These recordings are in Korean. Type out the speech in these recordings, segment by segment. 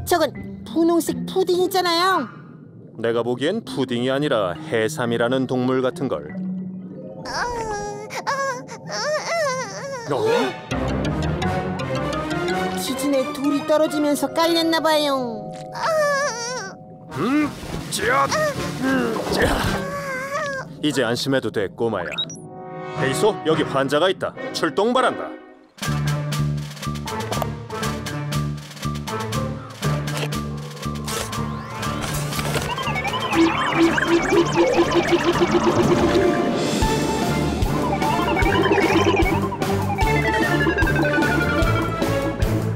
저건 분홍색 푸딩이잖아요. 내가 보기엔 푸딩이 아니라 해삼이라는 동물 같은 걸. 기준에 돌이 떨어지면서 깔렸나 봐요. 이제 안심해도 돼, 꼬마야. 베이소, 여기 환자가 있다. 출동 바란다.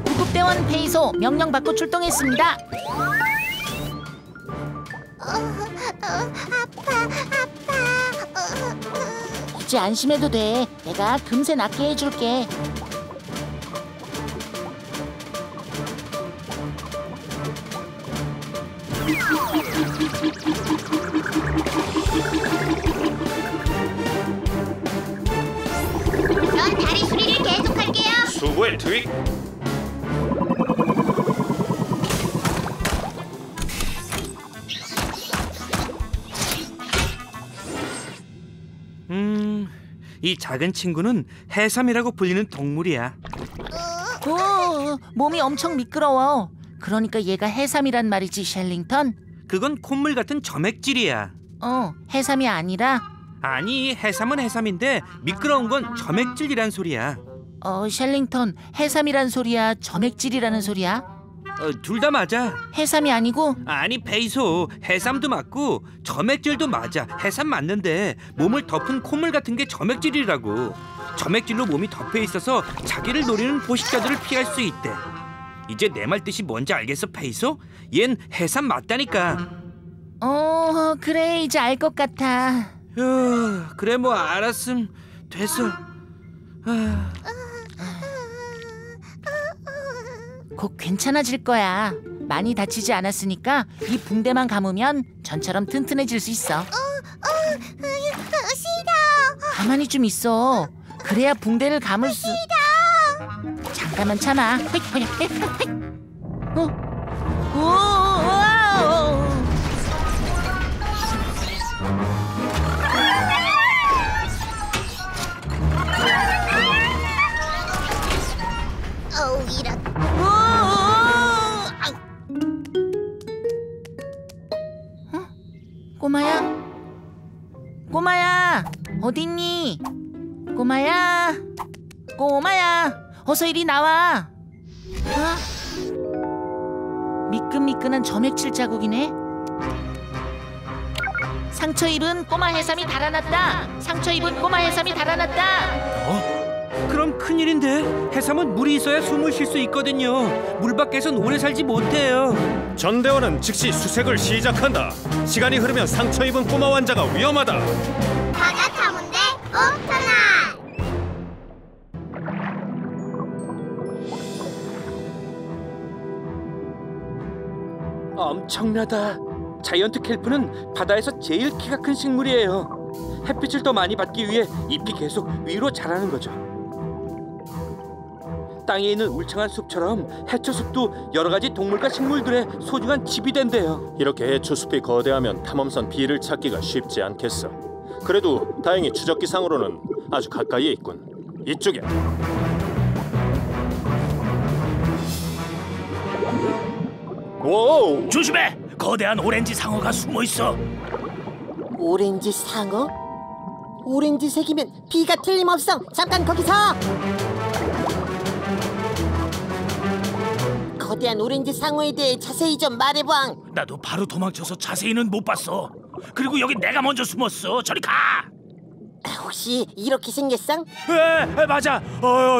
구급대원 페이소 명령 받고 출동했습니다. 이제 안심해도 돼. 내가 금세 낫게 해줄게. 전 다리 수리를 계속할게요. 수고해, 트윅. 이 작은 친구는 해삼이라고 불리는 동물이야. 몸이 엄청 미끄러워. 그러니까 얘가 해삼이란 말이지, 셸링턴. 그건 콧물 같은 점액질이야. 해삼이 아니라? 아니, 해삼은 해삼인데 미끄러운 건 점액질이란 소리야. 셸링턴, 해삼이란 소리야, 점액질이라는 소리야? 둘 다 맞아. 해삼이 아니고? 아니, 페이소, 해삼도 맞고 점액질도 맞아. 해삼 맞는데 몸을 덮은 콧물 같은 게 점액질이라고. 점액질로 몸이 덮여 있어서 자기를 노리는 포식자들을 피할 수 있대. 이제 내 말 뜻이 뭔지 알겠어, 페이소? 얜 해삼 맞다니까. 그래, 이제 알 것 같아. 그래, 뭐 알았음 됐어. 곧 괜찮아질 거야. 많이 다치지 않았으니까 이 붕대만 감으면 전처럼 튼튼해질 수 있어. 싫어. 가만히 좀 있어. 그래야 붕대를 감을 수. 잠깐만 참아. 이런. 꼬마야? 꼬마야, 어딨니? 꼬마야, 꼬마야, 어서 이리 나와. 미끈미끈한 점액질 자국이네. 상처 입은 꼬마 해삼이 달아났다. 상처 입은 꼬마 해삼이 달아났다. 그럼 큰일인데. 해삼은 물이 있어야 숨을 쉴 수 있거든요. 물 밖에선 오래 살지 못해요. 전대원은 즉시 수색을 시작한다. 시간이 흐르면 상처 입은 꼬마 환자가 위험하다. 바다 탐험대 옥터나. 엄청나다. 자이언트 켈프는 바다에서 제일 키가 큰 식물이에요. 햇빛을 더 많이 받기 위해 잎이 계속 위로 자라는 거죠. 땅에 있는 울창한 숲처럼 해초숲도 여러 가지 동물과 식물들의 소중한 집이 된대요. 이렇게 해초숲이 거대하면 탐험선 B를 찾기가 쉽지 않겠어. 그래도 다행히 추적기상으로는 아주 가까이에 있군. 이쪽에. 오! 조심해! 거대한 오렌지 상어가 숨어 있어. 오렌지 상어? 오렌지색이면 B가 틀림없어. 잠깐 거기서. 거대한 오렌지 상어에 대해 자세히 좀 말해봐. 나도 바로 도망쳐서 자세히는 못 봤어. 그리고 여기 내가 먼저 숨었어. 저리 가! 혹시 이렇게 생겼어? 맞아.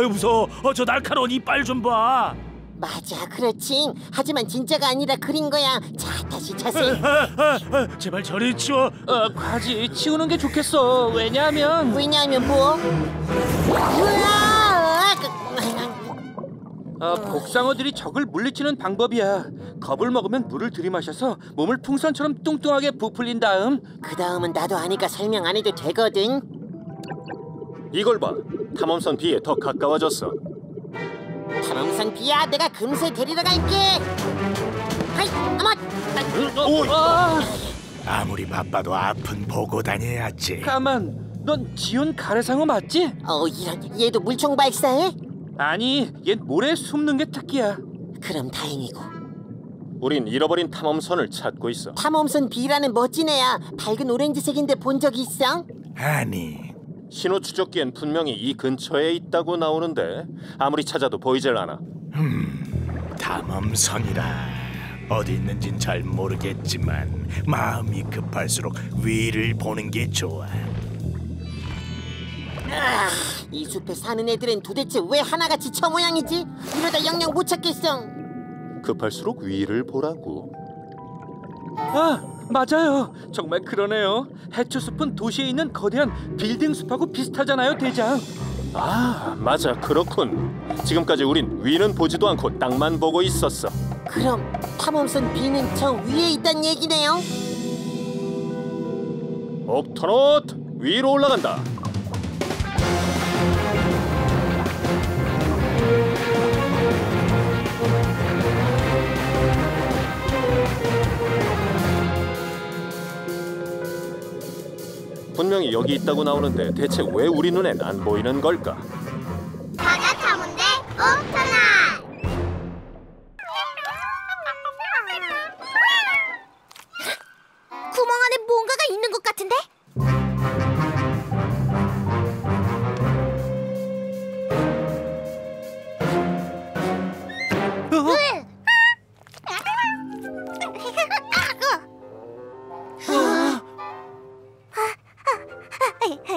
무서워. 저 날카로운 이빨 좀 봐. 맞아, 그렇지. 하지만 진짜가 아니라 그린 거야. 자, 다시 자세히. 제발 저리 치워. 과지 치우는 게 좋겠어. 왜냐하면 뭐? 복상어들이 적을 물리치는 방법이야. 겁을 먹으면 물을 들이마셔서 몸을 풍선처럼 뚱뚱하게 부풀린 다음 그 다음은 나도 아니까 설명 안 해도 되거든. 이걸 봐. 탐험선 B에 더 가까워졌어. 탐험선 비야, 내가 금세 데리러 갈게. 하이, 어머. 아무리 바빠도 아픈 보고 다녀야지. 가만, 넌 지온 가래상어 맞지? 이런, 얘도 물총 발사해? 아니, 얜 모래에 숨는 게 특기야. 그럼 다행이고. 우린 잃어버린 탐험선을 찾고 있어. 탐험선 B라는 멋진 애야. 밝은 오렌지색인데 본 적 있어? 아니, 신호 추적기엔 분명히 이 근처에 있다고 나오는데 아무리 찾아도 보이질 않아. 탐험선이라 어디 있는진 잘 모르겠지만 마음이 급할수록 위를 보는 게 좋아. 이 숲에 사는 애들은 도대체 왜 하나같이 저 모양이지? 이러다 영영 못 찾겠어. 급할수록 위를 보라고. 아, 맞아요. 정말 그러네요. 해초숲은 도시에 있는 거대한 빌딩 숲하고 비슷하잖아요, 대장. 아, 맞아, 그렇군. 지금까지 우린 위는 보지도 않고 땅만 보고 있었어. 그럼 탐험선 B는 저 위에 있단 얘기네요. 옥토넛, 위로 올라간다. 분명히 여기 있다고 나오는데 대체 왜 우리 눈엔 안 보이는 걸까? 바다 탐험대 옥터널. 구멍 안에 뭔가가 있는 것 같은데?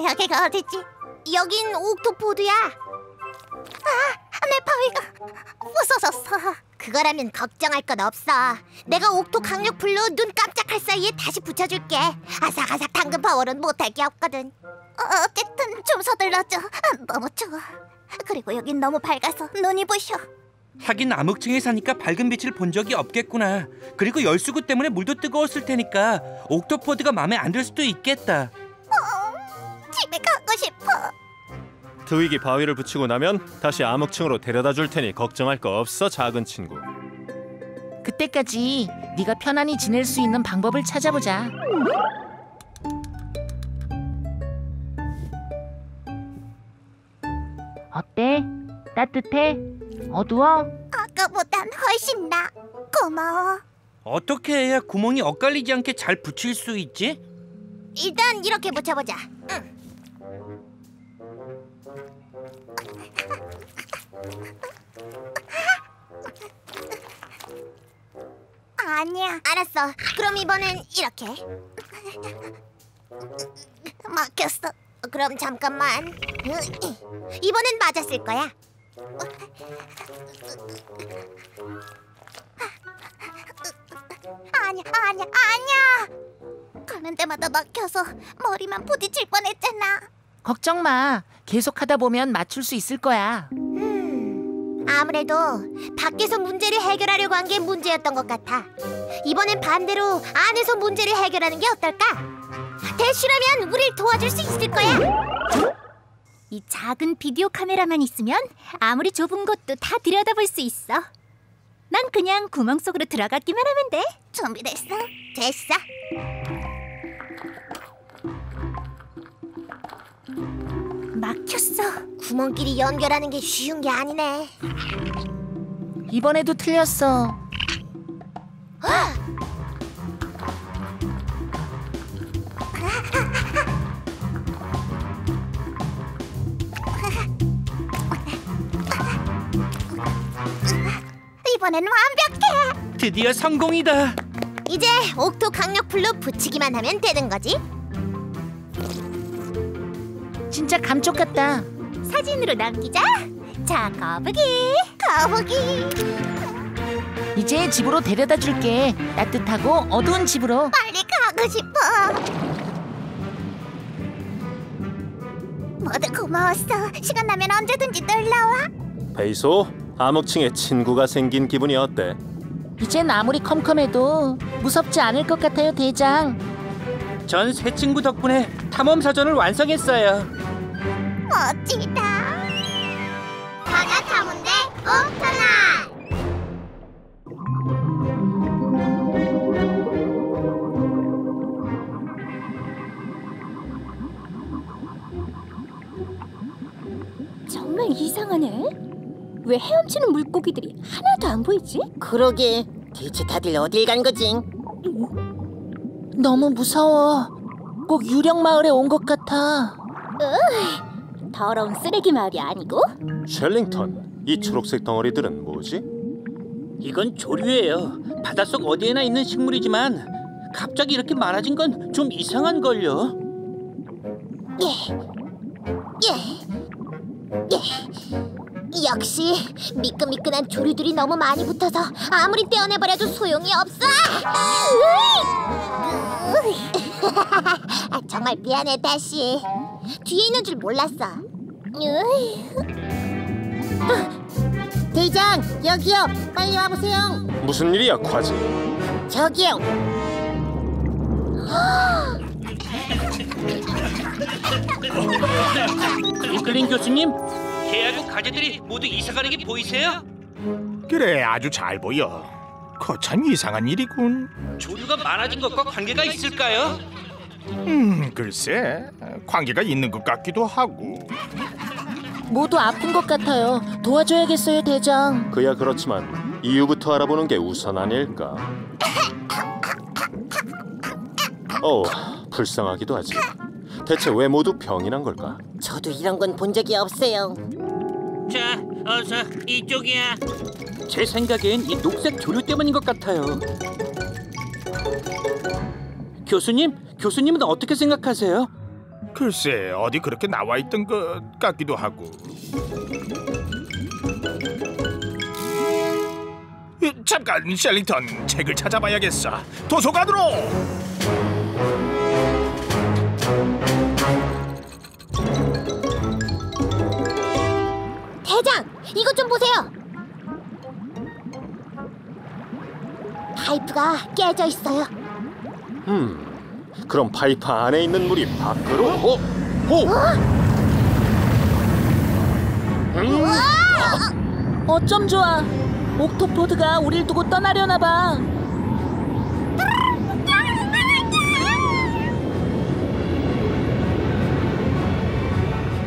여기가 어디지? 여긴 옥토포드야. 내 바위가 부서졌어. 그거라면 걱정할 건 없어. 내가 옥토 강력불로 눈 깜짝할 사이에 다시 붙여줄게. 아삭아삭 당근 파워는 못할 게 없거든. 어쨌든 좀 서둘러줘. 너무 추워. 그리고 여긴 너무 밝아서 눈이 부셔. 하긴 암흑층에 사니까 밝은 빛을 본 적이 없겠구나. 그리고 열수구 때문에 물도 뜨거웠을 테니까 옥토포드가 마음에 안 들 수도 있겠다. 집에 가고 싶어. 트윅이 바위를 붙이고 나면 다시 암흑층으로 데려다 줄 테니 걱정할 거 없어, 작은 친구. 그때까지 네가 편안히 지낼 수 있는 방법을 찾아보자. 어때? 따뜻해? 어두워? 아까보단 훨씬 나. 고마워. 어떻게 해야 구멍이 엇갈리지 않게 잘 붙일 수 있지? 일단 이렇게 붙여보자. 응. 아니야. 알았어. 그럼 이번엔 이렇게. 막혔어. 그럼 잠깐만. 이번엔 맞았을 거야. 아니야. 가는 데마다 막혀서 머리만 부딪힐 뻔했잖아. 걱정 마. 계속하다 보면 맞출 수 있을 거야. 아무래도 밖에서 문제를 해결하려고 한 게 문제였던 것 같아. 이번엔 반대로 안에서 문제를 해결하는 게 어떨까? 대쉬라면 우릴 도와줄 수 있을 거야. 이 작은 비디오 카메라만 있으면 아무리 좁은 곳도 다 들여다볼 수 있어. 난 그냥 구멍 속으로 들어가기만 하면 돼. 준비됐어? 됐어. 막혔어. 구멍끼리 연결하는 게 쉬운 게 아니네. 이번에도 틀렸어. 이번엔 완벽해. 드디어 성공이다. 이제 옥토 강력불로 붙이기만 하면 되는 거지. 진짜 감쪽 같다. 사진으로 남기자. 자, 거북이. 이제 집으로 데려다 줄게. 따뜻하고 어두운 집으로. 빨리 가고 싶어. 모두 고마웠어. 시간 나면 언제든지 놀러와. 베이소, 암흑층에 친구가 생긴 기분이 어때? 이젠 아무리 컴컴해도 무섭지 않을 것 같아요, 대장. 전 새 친구 덕분에 탐험 사전을 완성했어요. 멋지다. 바다 탐험대 옥터나! 정말 이상하네. 왜 헤엄치는 물고기들이 하나도 안 보이지? 그러게, 대체 다들 어딜 간 거지? 너무 무서워. 꼭 유령 마을에 온 것 같아. 더러운 쓰레기 마을이 아니고? 셸링턴, 이 초록색 덩어리들은 뭐지? 이건 조류예요. 바닷속 어디에나 있는 식물이지만 갑자기 이렇게 많아진 건 좀 이상한 걸요. 역시 미끈미끈한 조류들이 너무 많이 붙어서 아무리 떼어내버려도 소용이 없어. 정말 미안해, 다시. 뒤에 있는 줄 몰랐어. 대장, 여기요. 빨리 와보세요. 무슨 일이야, 과지? 저기요. 이클린 교수님, 개하고 가재들이 모두 이사가는 게 보이세요? 그래, 아주 잘 보여. 거참 이상한 일이군. 조류가 많아진 것과 관계가 있을까요? 글쎄, 관계가 있는 것 같기도 하고. 모두 아픈 것 같아요. 도와줘야겠어요, 대장. 그야 그렇지만 이유부터 알아보는 게 우선 아닐까? 불쌍하기도 하지. 대체 왜 모두 병이 난 걸까? 저도 이런 건 본 적이 없어요. 자, 어서 이쪽이야. 제 생각엔 이 녹색 조류 때문인 것 같아요. 교수님은 어떻게 생각하세요? 글쎄, 어디 그렇게 나와 있던 것 같기도 하고. 잠깐, 셸링턴, 책을 찾아봐야겠어. 도서관으로! 대장, 이것 좀 보세요. 파이프가 깨져 있어요. 그럼 파이프 안에 있는 물이 밖으로? 어쩜 좋아. 옥토포드가 우릴 두고 떠나려나 봐.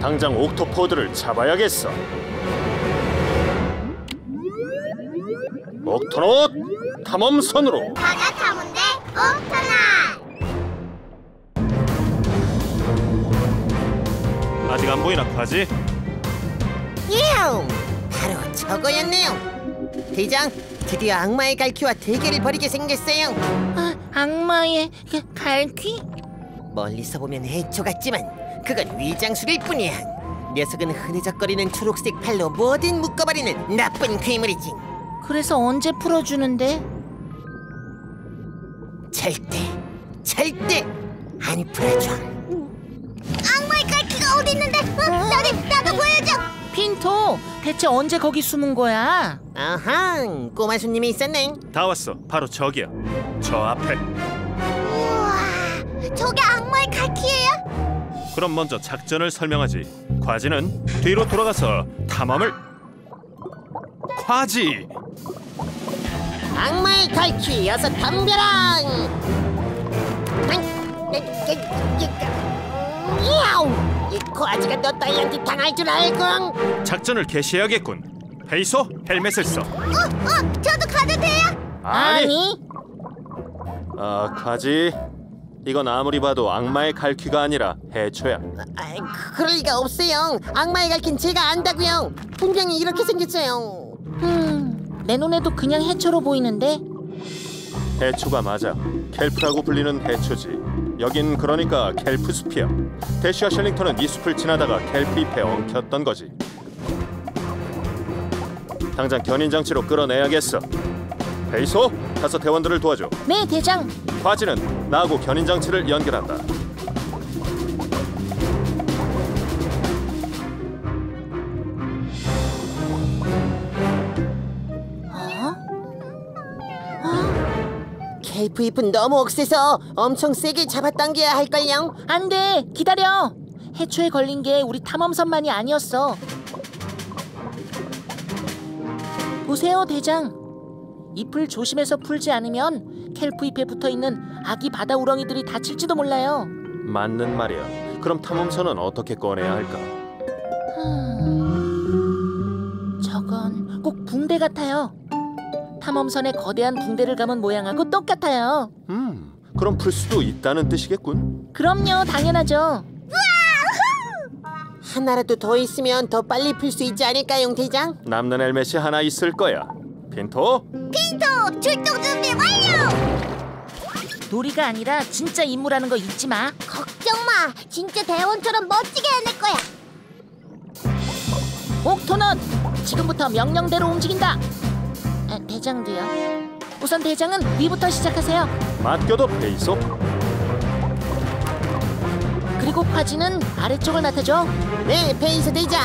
당장 옥토포드를 잡아야겠어. 옥토넛 탐험선으로. 바다 탐험대 옥터나! 아직 안 보이나, 과지? 이용! 바로 저거였네요. 대장, 드디어 악마의 갈퀴와 대결을 벌이게 생겼어요. 악마의 갈퀴? 멀리서 보면 해초 같지만 그건 위장술일 뿐이야. 녀석은 흐느적거리는 초록색 팔로 뭐든 묶어버리는 나쁜 괴물이지. 그래서 언제 풀어주는데? 절대 안 풀어줘. 악마의 갈퀴가 어디 있는데? 나도 보여줘. 핀토, 대체 언제 거기 숨은 거야? 아하, 꼬마 손님이 있었네. 다 왔어. 바로 저기야. 저 앞에. 우와, 저게 악마의 갈퀴예요? 그럼 먼저 작전을 설명하지. 과지는 뒤로 돌아가서 탐험을. 과지! 악마의 갈퀴, 어서 덤벼라! 이 코아지가 너 따위한테 당할 줄 알고. 작전을 개시해야겠군. 페이소, 헬멧을 써. 저도 가도 돼요? 아니, 과지. 이건 아무리 봐도 악마의 갈퀴가 아니라 해초야. 그럴 리가 없어요. 악마의 갈퀴는 제가 안다고요. 분명히 이렇게 생겼어요. 내 눈에도 그냥 해초로 보이는데. 해초가 맞아. 켈프라고 불리는 해초지. 여긴 그러니까 켈프 숲이야. 대시와 셸링턴은 이 숲을 지나다가 켈프 잎에 엉켰던 거지. 당장 견인 장치로 끌어내야겠어. 페이소, 가서 대원들을 도와줘. 네, 대장. 과지는 나하고 견인 장치를 연결한다. 켈프 잎은 너무 억세서 엄청 세게 잡아당겨야 할걸요. 안 돼, 기다려. 해초에 걸린 게 우리 탐험선만이 아니었어. 보세요, 대장. 잎을 조심해서 풀지 않으면 켈프 잎에 붙어있는 아기 바다 우렁이들이 다칠지도 몰라요. 맞는 말이야. 그럼 탐험선은 어떻게 꺼내야 할까? 저건 꼭 붕대 같아요. 탐험선에 거대한 붕대를 감은 모양하고 똑같아요. 그럼 풀 수도 있다는 뜻이겠군. 그럼요, 당연하죠. 하나라도 더 있으면 더 빨리 풀 수 있지 않을까요, 대장? 남는 헬멧이 하나 있을 거야. 핀토? 핀토, 출동 준비 완료! 놀이가 아니라 진짜 임무라는 거 잊지 마. 걱정 마, 진짜 대원처럼 멋지게 해낼 거야. 옥토넛, 지금부터 명령대로 움직인다. 대장도요. 우선 대장은 위부터 시작하세요. 맡겨도 페이소. 그리고 파지는 아래쪽을 맡아줘. 네, 페이스 대장.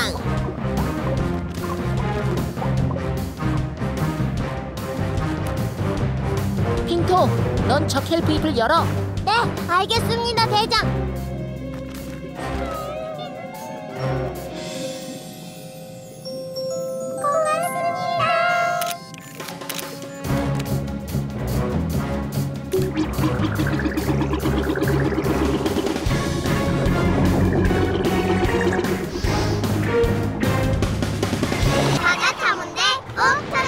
핑토, 넌 저 켈프 잎을 열어. 네, 알겠습니다, 대장. 바다 탐험대 옥토넛.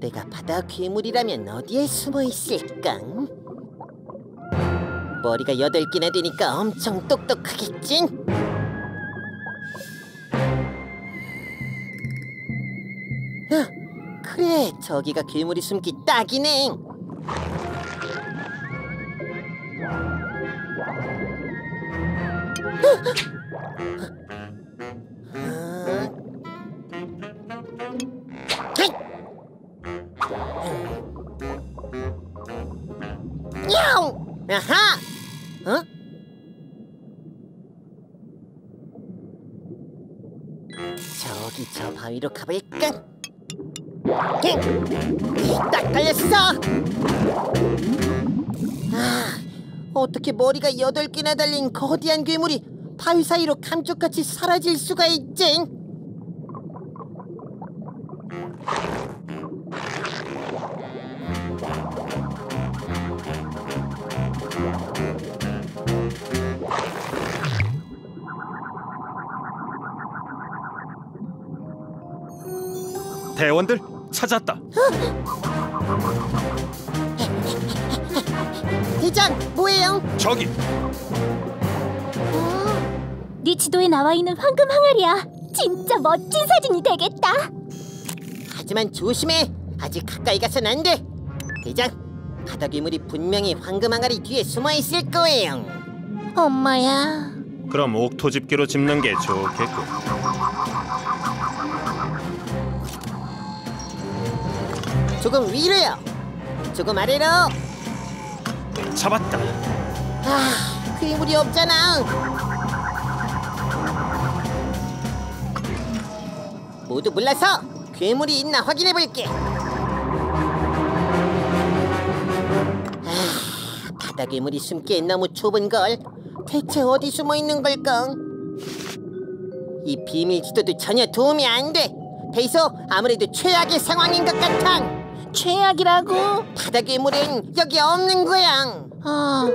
내가 바다 괴물이라면 어디에 숨어 있을까? 머리가 8개나 되니까 엄청 똑똑하겠지? 그래, 저기가 괴물이 숨기 딱이네. 야옹! 아하! 어? 저기 저 바위로 가볼까? 딱 걸렸어! 어떻게 머리가 8개나 달린 거대한 괴물이 바위 사이로 감쪽같이 사라질 수가 있지? 대원들 찾았다. 대장, 뭐예요? 저기. 네 지도에 나와 있는 황금 항아리야. 진짜 멋진 사진이 되겠다. 하지만 조심해. 아직 가까이 가선 안 돼. 대장, 바다 괴물이 분명히 황금 항아리 뒤에 숨어 있을 거예요. 엄마야. 그럼 옥토 집게로 짚는 게 좋겠고. 조금 위로요. 조금 아래로. 잡았다. 괴물이 없잖아. 모두 물러서 괴물이 있나 확인해 볼게. 바다 괴물이 숨기엔 너무 좁은 걸. 대체 어디 숨어 있는 걸까? 이 비밀 지도도 전혀 도움이 안 돼. 페이소, 아무래도 최악의 상황인 것 같아. 최악이라고? 바다 괴물은 여기 없는 거야. 아휴.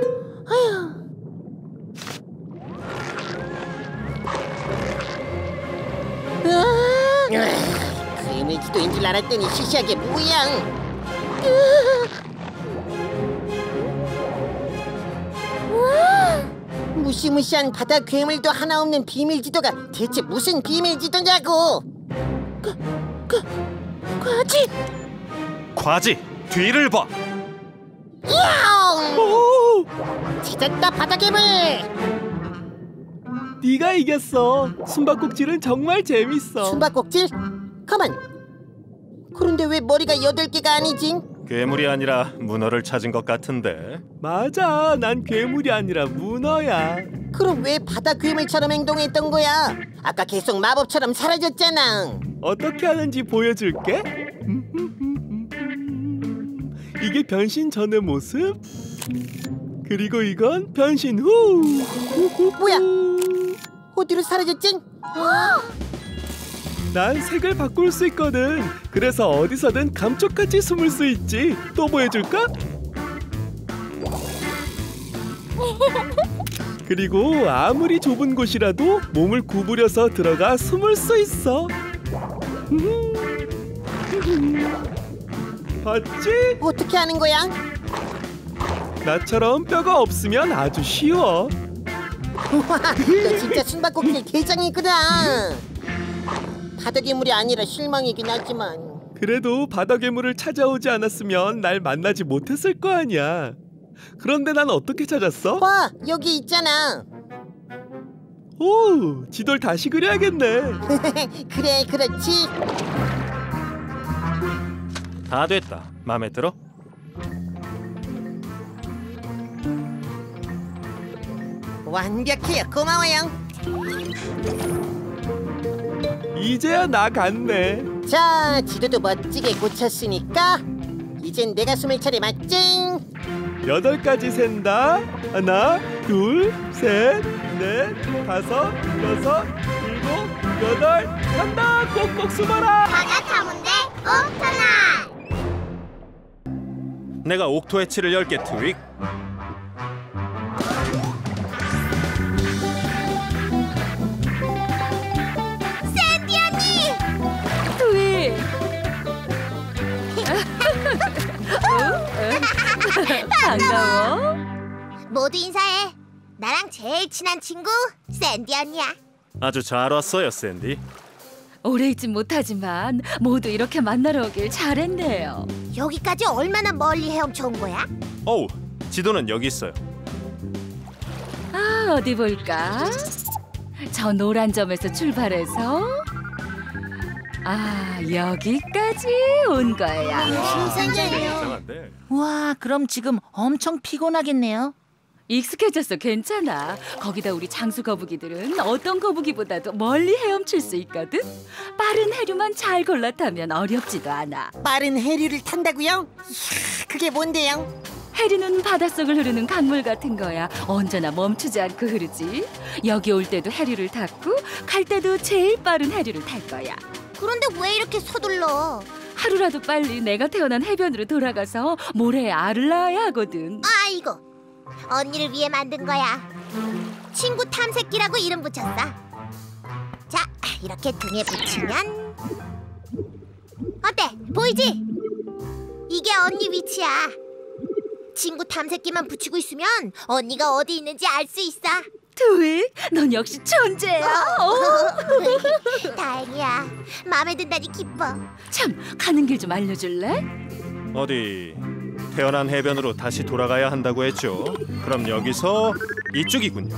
괴물 지도인 줄 알았더니 시시하게 뭐야? 무시무시한 바다 괴물도 하나 없는 비밀 지도가 대체 무슨 비밀 지도냐고? 과지? 과지, 뒤를 봐. 야옹! 찾았다, 바다 괴물! 네가 이겼어. 숨바꼭질은 정말 재밌어. 숨바꼭질? 가만! 그런데 왜 머리가 8개가 아니지? 괴물이 아니라 문어를 찾은 것 같은데. 맞아, 난 괴물이 아니라 문어야. 그럼 왜 바다 괴물처럼 행동했던 거야? 아까 계속 마법처럼 사라졌잖아. 어떻게 하는지 보여줄게. 이게 변신 전의 모습. 그리고 이건 변신 후. 뭐야? 어디로 사라졌지? 난 색을 바꿀 수 있거든. 그래서 어디서든 감쪽같이 숨을 수 있지. 또 보여줄까? 그리고 아무리 좁은 곳이라도 몸을 구부려서 들어가 숨을 수 있어. 봤지? 어떻게 하는 거야? 나처럼 뼈가 없으면 아주 쉬워. 우와, 너 진짜 숨바꼭질 대장이구나. 바닥괴물이 아니라 실망이긴 하지만. 그래도 바닥괴물을 찾아오지 않았으면 날 만나지 못했을 거 아니야. 그런데 난 어떻게 찾았어? 봐, 여기 있잖아. 오, 지도를 다시 그려야겠네. 그래, 그렇지. 다 됐다. 마음에 들어? 완벽해요. 고마워요. 이제야 나 같네. 자, 지도도 멋지게 고쳤으니까 이젠 내가 숨을 차례 맞징. 8가지 센다. 하나, 둘, 셋, 넷, 다섯, 여섯, 일곱, 여덟. 간다. 꼭꼭 숨어라. 바다 타문대 옥터나. 내가 옥토 해치를 열게, 트윅. 샌디 언니. 트윅. 반가워. 모두 인사해. 나랑 제일 친한 친구 샌디 언니야. 아주 잘 왔어요, 샌디. 오래 있진 못하지만 모두 이렇게 만나러 오길 잘했네요. 여기까지 얼마나 멀리 헤엄쳐 온 거야? 어우, 지도는 여기 있어요. 아, 어디 볼까? 저 노란 점에서 출발해서 여기까지 온 거야. 이상한데. 와, 그럼 지금 엄청 피곤하겠네요. 익숙해졌어. 괜찮아. 거기다 우리 장수 거북이들은 어떤 거북이보다도 멀리 헤엄칠 수 있거든. 빠른 해류만 잘 골라 타면 어렵지도 않아. 빠른 해류를 탄다고요? 이야, 그게 뭔데요? 해류는 바닷속을 흐르는 강물 같은 거야. 언제나 멈추지 않고 흐르지. 여기 올 때도 해류를 탔고 갈 때도 제일 빠른 해류를 탈 거야. 그런데 왜 이렇게 서둘러? 하루라도 빨리 내가 태어난 해변으로 돌아가서 모래에 알을 낳아야 하거든. 이거 언니를 위해 만든 거야. 친구 탐색기라고 이름 붙였어. 자, 이렇게 등에 붙이면 어때? 보이지? 이게 언니 위치야. 친구 탐색기만 붙이고 있으면 언니가 어디 있는지 알 수 있어. 트윅, 넌 역시 천재야. 다행이야. 마음에 든다니 기뻐. 참, 가는 길 좀 알려줄래? 어디 태어난 해변으로 다시 돌아가야 한다고 했죠. 그럼 여기서 이쪽이군요.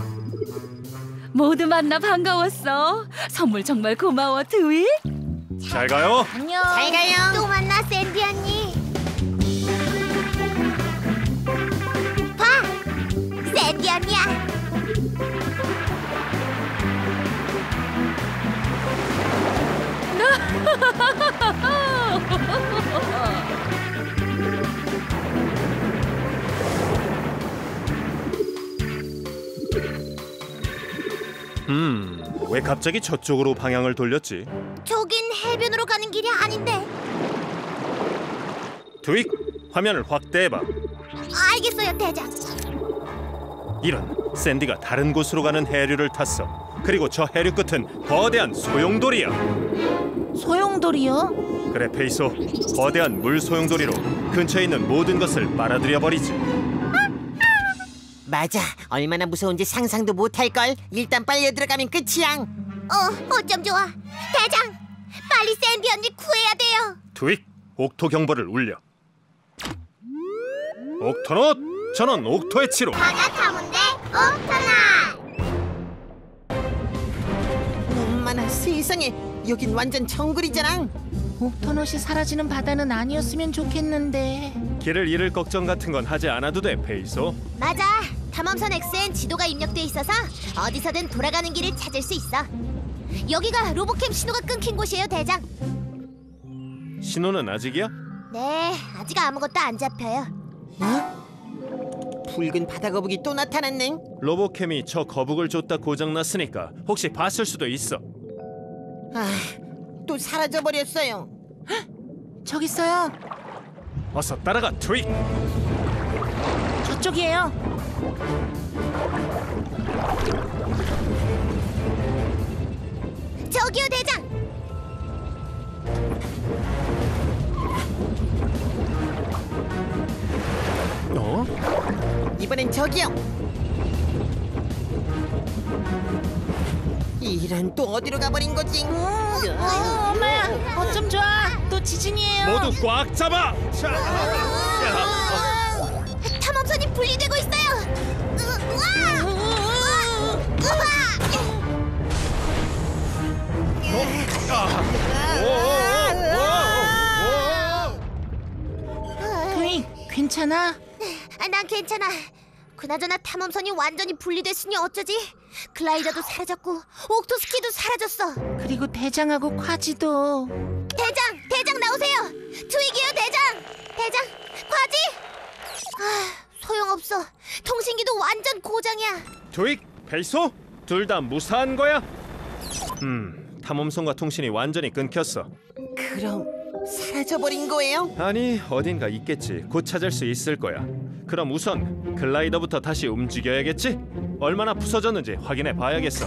모두 만나 반가웠어. 선물 정말 고마워, 트윅. 잘 가요. 안녕. 잘 가요. 또 만나, 샌디 언니. 봐, 샌디 언니야. 왜 갑자기 저쪽으로 방향을 돌렸지? 저긴 해변으로 가는 길이 아닌데. 트윅, 화면을 확대해봐. 알겠어요, 대장. 이런, 샌디가 다른 곳으로 가는 해류를 탔어. 그리고 저 해류 끝은 거대한 소용돌이야. 소용돌이요? 그래, 페이소. 거대한 물 소용돌이로 근처에 있는 모든 것을 빨아들여 버리지. 맞아. 얼마나 무서운지 상상도 못할걸. 일단 빨려 들어가면 끝이야. 어쩜 좋아. 대장, 빨리 샌디 언니 구해야 돼요. 트윅, 옥토 경보를 울려. 옥토넛, 전원 옥토의 치로. 바다 타문대 옥터나. 엄마나 세상에. 여긴 완전 정글이잖아. 옥토넛이 사라지는 바다는 아니었으면 좋겠는데. 길을 잃을 걱정 같은 건 하지 않아도 돼, 페이소. 맞아. 탐험선 X엔 지도가 입력돼 있어서 어디서든 돌아가는 길을 찾을 수 있어. 여기가 로보캠 신호가 끊긴 곳이에요, 대장. 신호는 아직이야? 네, 아직 아무것도 안 잡혀요. 붉은 바다 거북이 또 나타났네. 로보캠이 저 거북을 줬다 고장났으니까 혹시 봤을 수도 있어. 또 사라져버렸어요. 저기 있어요. 어서 따라가, 트윅. 저쪽이에요. 저기요, 대장. 이번엔 저기요. 이런 또 어디로 가버린 거지? 엄마야, 어쩜 좋아. 또 지진이에요. 모두 꽉 잡아. 자, 탐험선이 분리되고 있어요. 우와! 트윅, 괜찮아? 난 괜찮아. 그나저나 탐험선이 완전히 분리됐으니 어쩌지? 글라이더도 사라졌고 옥토스키도 사라졌어. 그리고 대장하고 콰지도. 대장 나오세요. 트윅이요, 대장, 과지. 소용없어. 통신기도 완전 고장이야. 트윅, 페이소, 둘 다 무사한 거야? 탐험선과 통신이 완전히 끊겼어. 그럼 사라져버린 거예요? 아니, 어딘가 있겠지. 곧 찾을 수 있을 거야. 그럼 우선 글라이더부터 다시 움직여야겠지? 얼마나 부서졌는지 확인해 봐야겠어.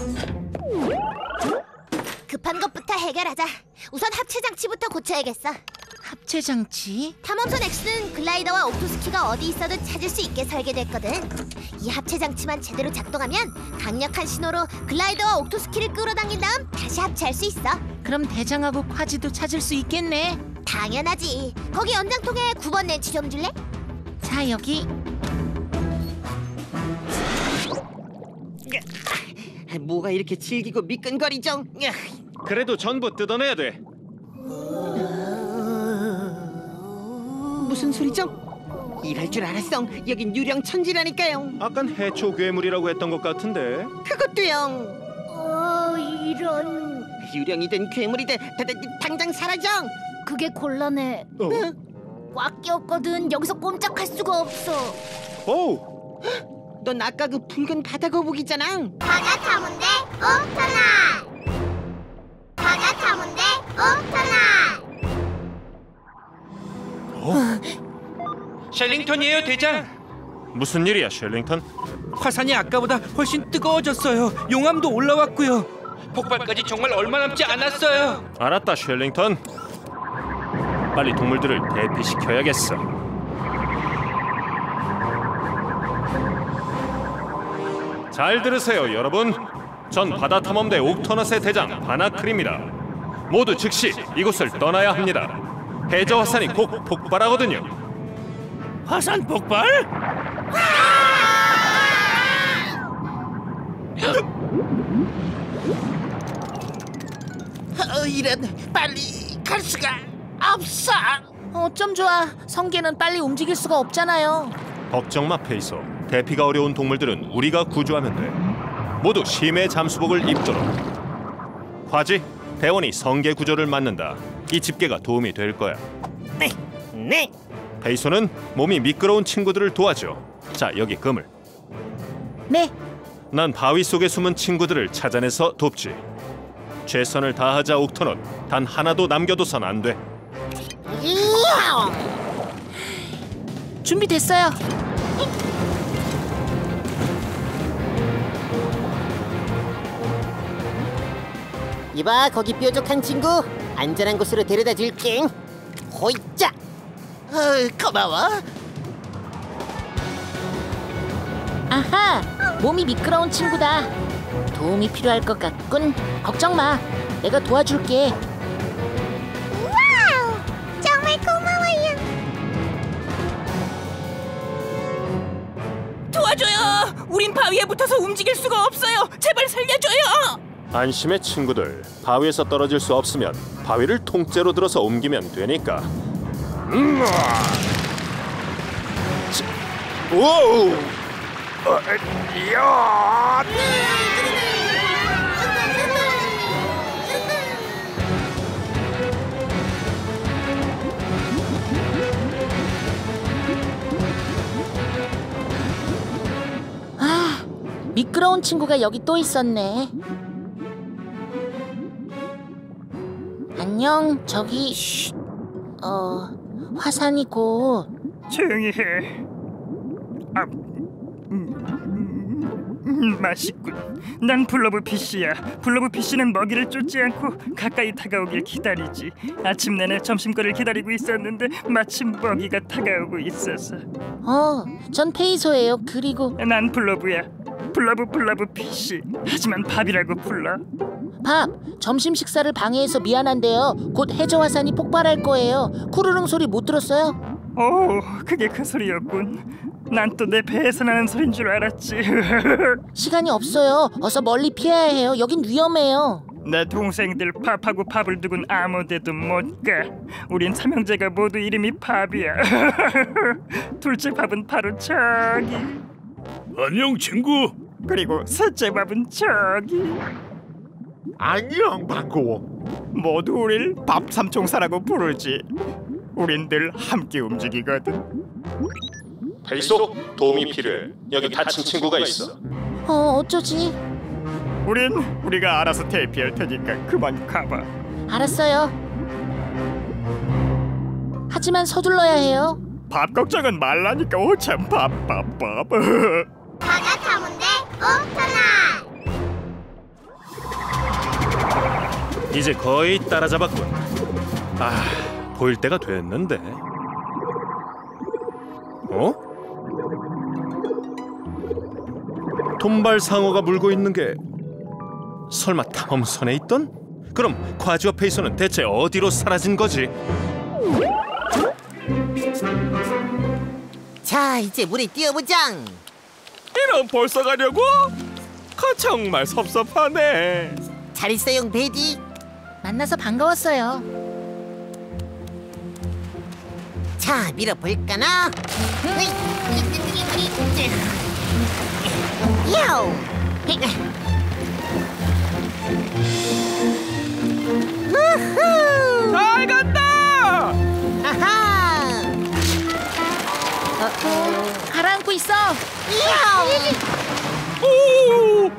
급한 것부터 해결하자. 우선 합체 장치부터 고쳐야겠어. 합체 장치? 탐험선 X는 글라이더와 옥토스키가 어디 있어도 찾을 수 있게 설계됐거든. 이 합체 장치만 제대로 작동하면 강력한 신호로 글라이더와 옥토스키를 끌어당긴 다음 다시 합체할 수 있어. 그럼 대장하고 콰지도 찾을 수 있겠네. 당연하지. 거기 연장통에 9번 렌치 좀 줄래? 자, 여기. 뭐가 이렇게 질기고 미끈거리죠? 그래도 전부 뜯어내야 돼. 무슨 소리죠? 이럴 줄 알았어. 여긴 유령 천지라니까요. 아깐 해초 괴물이라고 했던 것 같은데. 그것도요. 이런. 유령이든 괴물이든 당장 사라져. 그게 곤란해. 꽉 끼었거든. 여기서 꼼짝할 수가 없어. 오! 넌 아까 그 붉은 바다 거북이잖아. 바다 타문대 옥터나. 바다 타문대 옥터나. 셸링턴이에요, 대장. 무슨 일이야, 셸링턴? 화산이 아까보다 훨씬 뜨거워졌어요. 용암도 올라왔고요. 폭발까지 정말 얼마 남지 않았어요. 알았다, 셸링턴. 빨리 동물들을 대피시켜야겠어. 잘 들으세요, 여러분. 전 바다탐험대 옥터넛의 대장 바나클입니다. 모두 즉시 이곳을 떠나야 합니다. 해저 화산이 곧 폭발하거든요. 화산 폭발? 이런, 빨리 갈 수가 없어. 어쩜 좋아. 성게는 빨리 움직일 수가 없잖아요. 걱정 마, 페이소. 대피가 어려운 동물들은 우리가 구조하면 돼. 모두 심해 잠수복을 입도록. 과지, 대원이 성게 구조를 맡는다. 이 집게가 도움이 될 거야. 네. 페이소는 몸이 미끄러운 친구들을 도와줘. 자, 여기 그물. 네. 난 바위 속에 숨은 친구들을 찾아내서 돕지. 최선을 다하자, 옥터넛. 단 하나도 남겨둬선 안 돼. 준비됐어요. 이봐, 거기 뾰족한 친구. 안전한 곳으로 데려다 줄게. 호이자. 고마워. 아하, 몸이 미끄러운 친구다. 도움이 필요할 것 같군. 걱정 마. 내가 도와줄게. 와우! 정말 고마워요. 도와줘요. 우린 바위에 붙어서 움직일 수가 없어요. 제발 살려줘요. 안심해, 친구들. 바위에서 떨어질 수 없으면 바위를 통째로 들어서 옮기면 되니까. 오우! 야! 시끄러운 친구가 여기 또 있었네. 안녕, 저기 화산이 곧. 조용히 해. 맛있군. 난 블러브 피쉬야. 블러브 피쉬는 먹이를 쫓지 않고 가까이 다가오길 기다리지. 아침 내내 점심거리를 기다리고 있었는데 마침 먹이가 다가오고 있어서. 전 페이소예요. 그리고 난 블러브야. 블러브 피쉬. 하지만 밥이라고 불러. 밥, 점심 식사를 방해해서 미안한데요. 곧 해저 화산이 폭발할 거예요. 쿠르릉 소리 못 들었어요? 오, 그게 그 소리였군. 난 또 내 배에서 나는 소린 줄 알았지. 시간이 없어요. 어서 멀리 피해야 해요. 여긴 위험해요. 내 동생들 밥하고 밥을 두곤 아무데도 못 가. 우린 삼형제가 모두 이름이 밥이야. 둘째 밥은 바로 저기. 안녕 친구. 그리고 셋째 밥은 저기. 안녕 반가워. 모두 우릴 밥 삼총사라고 부르지. 우린 늘 함께 움직이거든. 페이소, 도움이 필요해. 여기 다친 친구가 있어. 어쩌지? 우리가 알아서 대피할 테니까 그만 가봐. 알았어요. 하지만 서둘러야 해요. 밥 걱정은 말라니까. 오참 밥. 바다 가문대 옥터나. 이제 거의 따라잡았군. 보일 때가 됐는데. 돈발 상어가 물고 있는 게 설마 탐험선에 있던? 그럼 과지와 페이소는 대체 어디로 사라진 거지? 자, 이제 물에 뛰어보자. 이런 벌써 가려고? 정말 섭섭하네. 잘 있어요, 베디. 만나서 반가웠어요. 자, 밀어볼까나? 야우! 우후! 잘 간다. 아하! 가라앉고 있어. 야우! 오!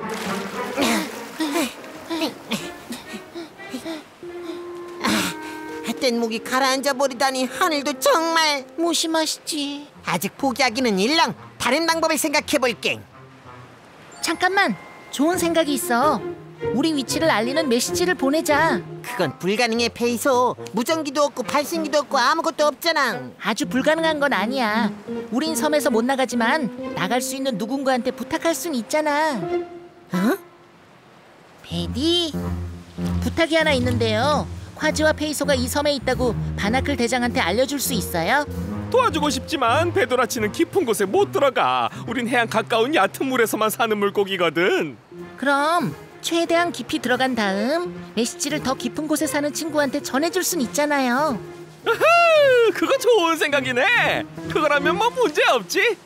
헛된 목이 가라앉아 버리다니 하늘도 정말 무심하시지. 아직 포기하기는 일랑. 다른 방법을 생각해볼게. 잠깐만, 좋은 생각이 있어. 우리 위치를 알리는 메시지를 보내자. 그건 불가능해, 페이소. 무전기도 없고 발신기도 없고 아무것도 없잖아. 아주 불가능한 건 아니야. 우린 섬에서 못 나가지만 나갈 수 있는 누군가한테 부탁할 순 있잖아. 베디, 부탁이 하나 있는데요. 콰지와 페이소가 이 섬에 있다고 바나클 대장한테 알려줄 수 있어요? 도와주고 싶지만 배도라치는 깊은 곳에 못 들어가. 우린 해안 가까운 얕은 물에서만 사는 물고기거든. 그럼 최대한 깊이 들어간 다음 메시지를 더 깊은 곳에 사는 친구한테 전해줄 순 있잖아요. 그거 좋은 생각이네. 그거라면 뭐 문제 없지.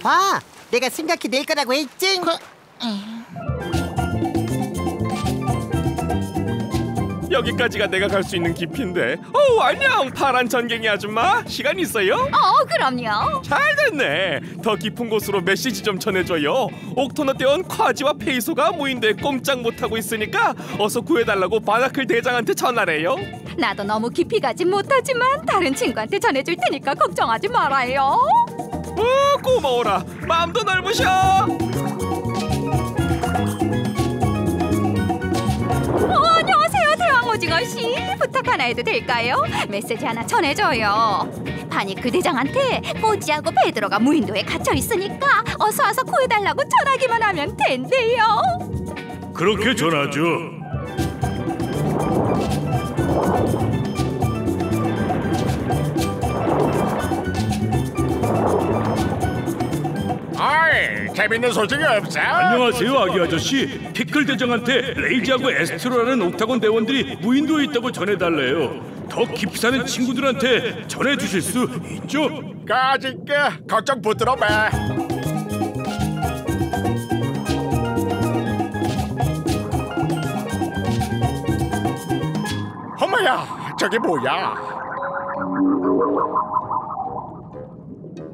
봐, 내가 생각해낼 거라고 했지. 여기까지가 내가 갈 수 있는 깊이인데. 안녕 파란 전갱이 아줌마. 시간 있어요? 그럼요. 잘 됐네. 더 깊은 곳으로 메시지 좀 전해줘요. 옥토너 떼온 콰지와 페이소가 무인도에 꼼짝 못하고 있으니까 어서 구해달라고 바나클 대장한테 전화래요. 나도 너무 깊이 가진 못하지만 다른 친구한테 전해줄 테니까 걱정하지 말아요. 고마워라. 마음도 넓으셔. 안녕하세요, 대왕오징어씨. 부탁 하나 해도 될까요? 메시지 하나 전해줘요. 바니크 대장한테 꼬지하고 베드로가 무인도에 갇혀 있으니까 어서 와서 구해달라고 전하기만 하면 된대요. 그렇게 전하죠. 재밌는 소식이 없어? 안녕하세요 아기 아저씨. 피클 대장한테 레이지하고 에스트로라는 옥타곤 대원들이 무인도에 있다고 전해달래요. 더 깊이 사는 친구들한테 전해주실 수 있죠? 가질게. 걱정 붙들어 매. 어머야, 저게 뭐야?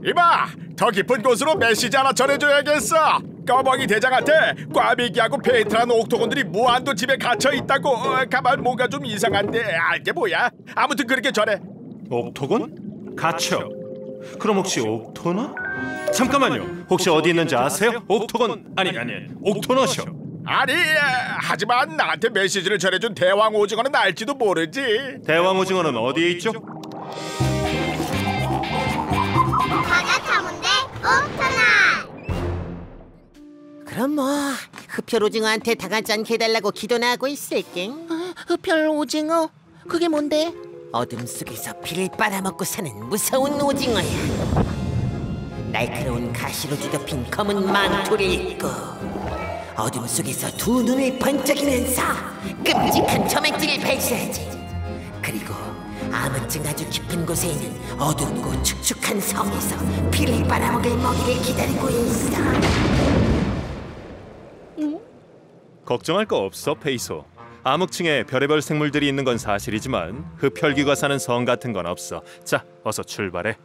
이봐, 더 깊은 곳으로 메시지 하나 전해줘야겠어. 꺼벙이 대장한테 꽈배기하고 페이트라는 옥토곤들이 무한도 집에 갇혀 있다고. 가만 뭔가 좀 이상한데 알게 뭐야? 아무튼 그렇게 전해. 옥토곤? 갇혀. 그럼 혹시 옥토너? 잠깐만요. 혹시 어디 있는지 아세요? 옥토곤 아니 옥토너쇼. 아니, 하지만 나한테 메시지를 전해준 대왕 오징어는 알지도 모르지. 대왕 오징어는 어디에 있죠? 바다 탐험대 옥토너. 그럼 뭐 흡혈 오징어한테 당하지 않게 해달라고 기도나 하고 있을게. 흡혈 오징어? 그게 뭔데? 어둠 속에서 피를 빨아먹고 사는 무서운 오징어야. 날카로운 가시로 뒤덮인 검은 망토를 입고 어둠 속에서 두 눈을 번쩍이면서 끔찍한 점액질을 발사하지. 그리고 암흑증 아주 깊은 곳에 있는 어둡고 축축한 섬에서 피를 빨아먹을 먹이를 기다리고 있어. 걱정할 거 없어, 페이소. 암흑층에 별의별 생물들이 있는 건 사실이지만 흡혈귀가 사는 성 같은 건 없어. 자, 어서 출발해.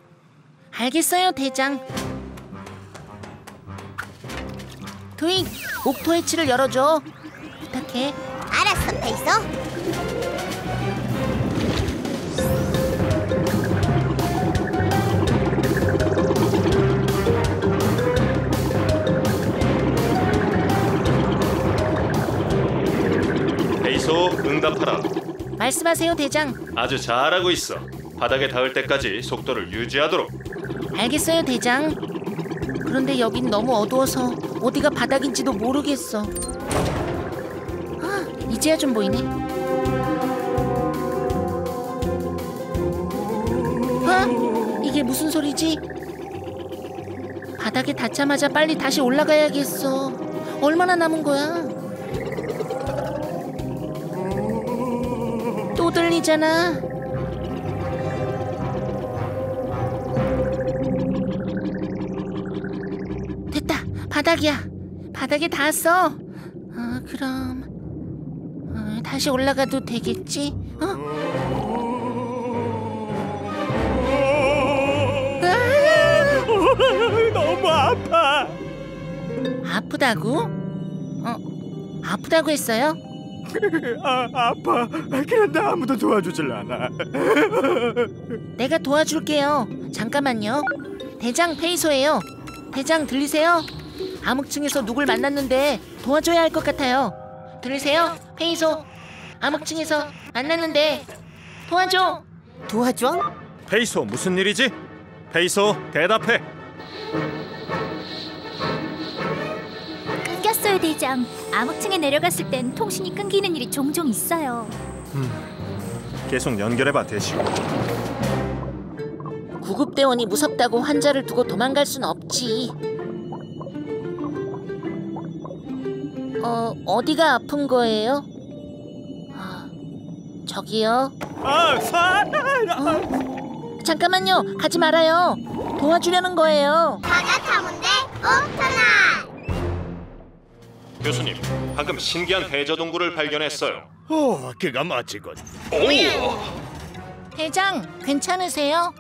알겠어요, 대장. 트윅, 옥토 해치를 열어줘. 부탁해. 알았어, 페이소. 페이소, 응답하라. 말씀하세요, 대장. 아주 잘하고 있어. 바닥에 닿을 때까지 속도를 유지하도록. 알겠어요, 대장. 그런데 여긴 너무 어두워서 어디가 바닥인지도 모르겠어. 아, 이제야 좀 보이네. 아, 이게 무슨 소리지? 바닥에 닿자마자 빨리 다시 올라가야겠어. 얼마나 남은 거야? 또 들리잖아. 됐다. 바닥이야. 바닥에 닿았어. 그럼 다시 올라가도 되겠지? 너무 아파. 아프다고? 아프다고 했어요? 아파. 그런데 아무도 도와주질 않아. 내가 도와줄게요. 잠깐만요. 대장, 페이소예요. 대장, 들리세요? 암흑층에서 누굴 만났는데 도와줘야 할 것 같아요. 들리세요? 페이소, 암흑층에서 만났는데 도와줘. 도와줘? 페이소, 무슨 일이지? 페이소, 대답해. 끊겼어요, 대장. 암흑층에 내려갔을 땐 통신이 끊기는 일이 종종 있어요. 계속 연결해봐, 대시고. 구급대원이 무섭다고 환자를 두고 도망갈 순 없지. 어디가 아픈 거예요? 저기요. 잠깐만요. 가지 말아요. 도와주려는 거예요. 바다 탐험대 옥토너. 교수님, 방금 신기한 해저 동굴을 발견했어요. 그가 멋지군. 대장, 괜찮으세요?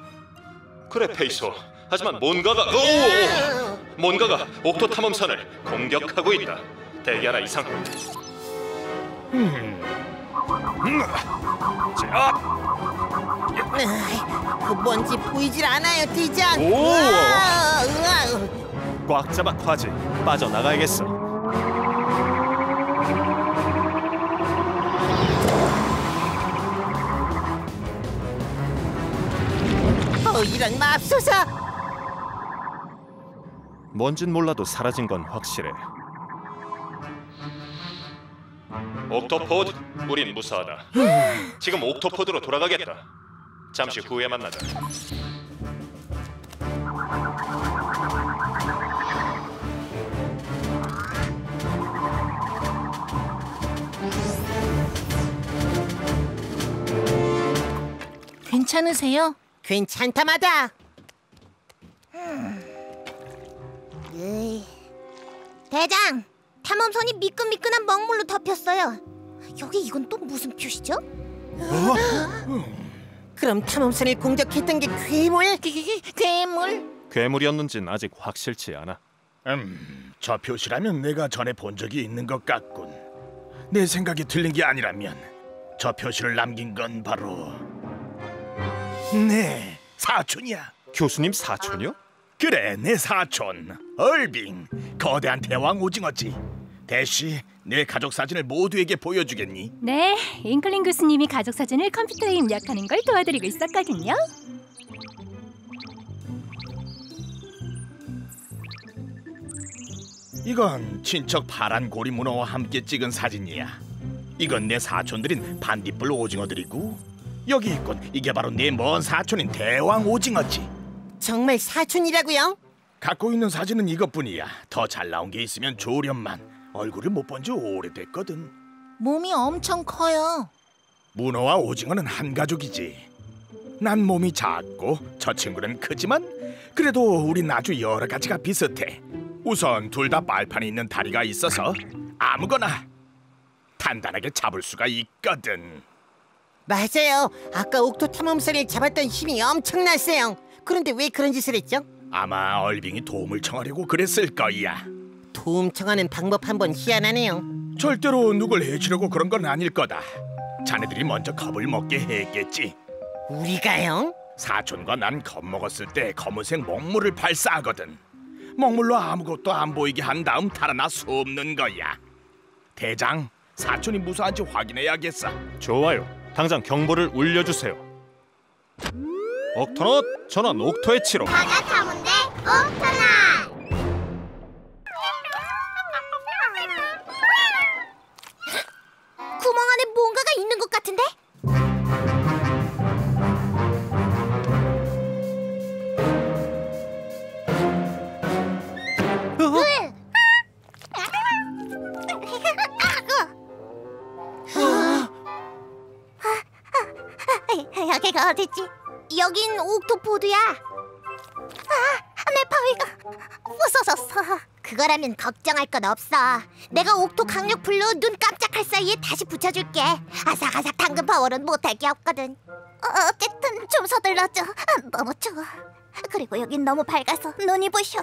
그래, 페이소. 하지만 뭔가가 옥토 탐험선을 공격하고 있다. 대기하라, 이상. 뭔지 보이질 않아요, 대장. 꽉 잡아, 과지. 빠져나가야겠어. 이런 맙소사. 뭔진 몰라도 사라진 건 확실해. 옥토포드, 우린 무사하다. 지금 옥토포드로 돌아가겠다. 잠시 후에 만나자. 괜찮으세요? 괜찮다마다. 대장, 탐험선이 미끈미끈한 먹물로 덮였어요. 여기 이건 또 무슨 표시죠? 그럼 탐험선을 공격했던 게 괴물? 괴물? 괴물이었는지는 아직 확실치 않아. 저 표시라면 내가 전에 본 적이 있는 것 같군. 내 생각이 틀린 게 아니라면 저 표시를 남긴 건 바로 내 사촌이야. 교수님 사촌이요? 그래, 내 사촌 얼빙. 거대한 대왕 오징어지. 대시, 내 가족 사진을 모두에게 보여주겠니? 네, 잉클린 교수님이 가족 사진을 컴퓨터에 입력하는 걸 도와드리고 있었거든요. 이건 친척 파란 고리 문어와 함께 찍은 사진이야. 이건 내 사촌들인 반딧불 오징어들이고, 여기 있군. 이게 바로 내 먼 사촌인 대왕 오징어지. 정말 사촌이라고요? 갖고 있는 사진은 이것뿐이야. 더 잘 나온 게 있으면 좋으련만 얼굴을 못 본 지 오래됐거든. 몸이 엄청 커요. 문어와 오징어는 한 가족이지. 난 몸이 작고 저 친구는 크지만 그래도 우린 아주 여러 가지가 비슷해. 우선 둘 다 빨판이 있는 다리가 있어서 아무거나 단단하게 잡을 수가 있거든. 맞아요. 아까 옥토 탐험선을 잡았던 힘이 엄청났어요. 그런데 왜 그런 짓을 했죠? 아마 얼빙이 도움을 청하려고 그랬을 거야. 도움 청하는 방법 한번 희한하네요. 절대로 누굴 해치려고 그런 건 아닐 거다. 자네들이 먼저 겁을 먹게 했겠지. 우리가요? 사촌과 난 겁먹었을 때 검은색 먹물을 발사하거든. 먹물로 아무것도 안 보이게 한 다음 달아나 숨는 거야. 대장, 사촌이 무사한지 확인해야겠어. 좋아요. 당장 경보를 울려주세요. 옥토넛 전원 옥토의 치로. 바다 탐험대 옥토넛. 구멍 안에 뭔가가 있는 것 같은데? 여기가 어디지? 여긴 옥토포드야. 내 바위가 부서졌어. 그거라면 걱정할 건 없어. 내가 옥토 강력 불로 눈 깜짝할 사이에 다시 붙여줄게. 아삭아삭 당근 파워는 못할 게 없거든. 어쨌든 좀 서둘러줘. 너무 추워. 그리고 여긴 너무 밝아서 눈이 부셔.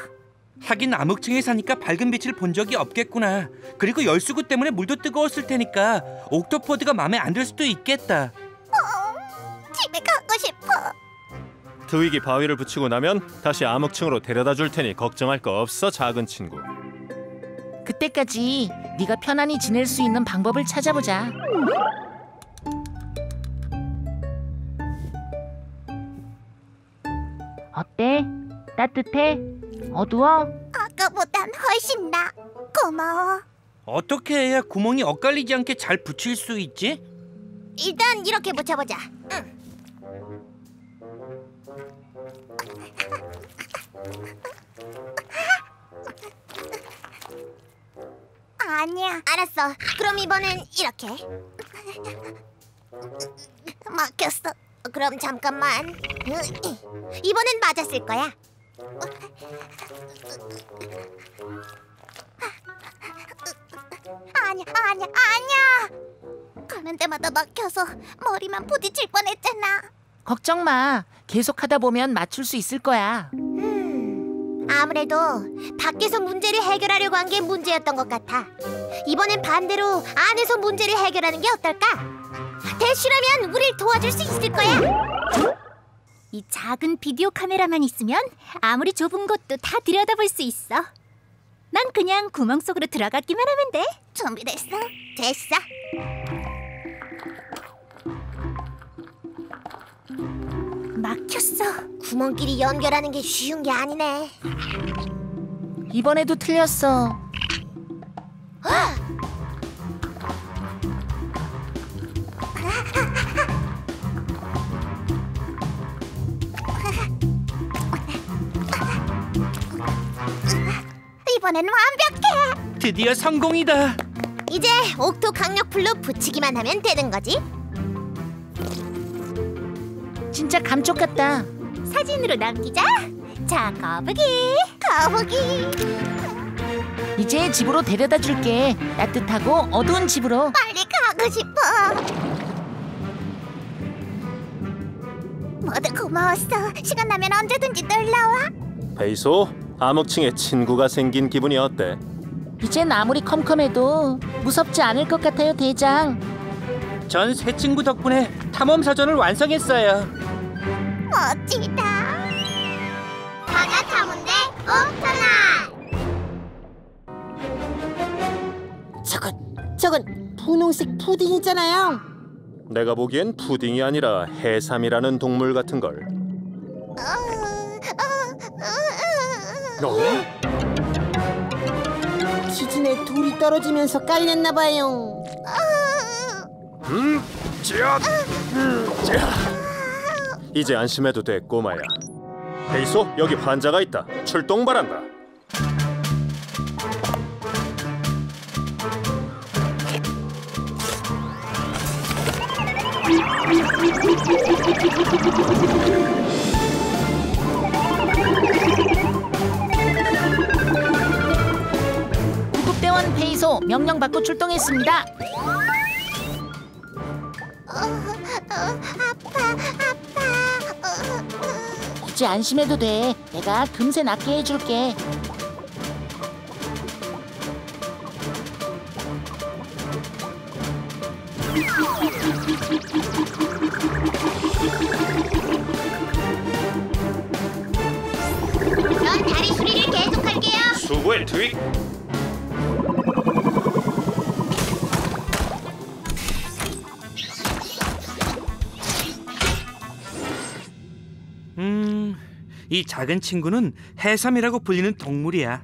하긴 암흑층에 사니까 밝은 빛을 본 적이 없겠구나. 그리고 열수구 때문에 물도 뜨거웠을 테니까 옥토포드가 마음에 안 들 수도 있겠다. 집에 가고 싶어. 트윅이 바위를 붙이고 나면 다시 암흑층으로 데려다 줄 테니 걱정할 거 없어, 작은 친구. 그때까지 네가 편안히 지낼 수 있는 방법을 찾아보자. 어때? 따뜻해? 어두워? 아까보단 훨씬 나. 고마워. 어떻게 해야 구멍이 엇갈리지 않게 잘 붙일 수 있지? 일단 이렇게 붙여보자. 응. 아니야. 알았어. 그럼 이번엔 이렇게. 막혔어. 그럼 잠깐만. 이번엔 맞았을 거야. 아니야. 가는 데마다 막혀서 머리만 부딪힐 뻔했잖아. 걱정 마. 계속하다 보면 맞출 수 있을 거야. 아무래도 밖에서 문제를 해결하려고 한 게 문제였던 것 같아. 이번엔 반대로 안에서 문제를 해결하는 게 어떨까? 대쉬라면 우릴 도와줄 수 있을 거야. 이 작은 비디오 카메라만 있으면 아무리 좁은 곳도 다 들여다볼 수 있어. 난 그냥 구멍 속으로 들어가기만 하면 돼. 준비됐어? 됐어. 막혔어. 구멍끼리 연결하는 게 쉬운 게 아니네. 이번에도 틀렸어. 이번엔 완벽해. 드디어 성공이다. 이제 옥토 강력불로 붙이기만 하면 되는 거지. 진짜 감쪽 같다. 사진으로 남기자. 자, 거북이. 이제 집으로 데려다 줄게. 따뜻하고 어두운 집으로. 빨리 가고 싶어. 모두 고마웠어. 시간 나면 언제든지 놀러와. 페이소, 암흑층에 친구가 생긴 기분이 어때? 이젠 아무리 컴컴해도 무섭지 않을 것 같아요, 대장. 전 새 친구 덕분에 탐험 사전을 완성했어요. 멋지다. 바다 탐험대 옥터나. 저건 분홍색 푸딩이잖아요. 내가 보기엔 푸딩이 아니라 해삼이라는 동물 같은 걸. 기준에 돌이 떨어지면서 깔렸나 봐요. 이제 안심해도 돼, 꼬마야. 페이소, 여기 환자가 있다. 출동 바란다. 구급대원 페이소 명령 받고 출동했습니다. 이제 안심해도 돼. 내가 금세 낫게 해줄게. 전 다리 수리를 계속할게요. 수고해, 트윅. 이 작은 친구는 해삼이라고 불리는 동물이야.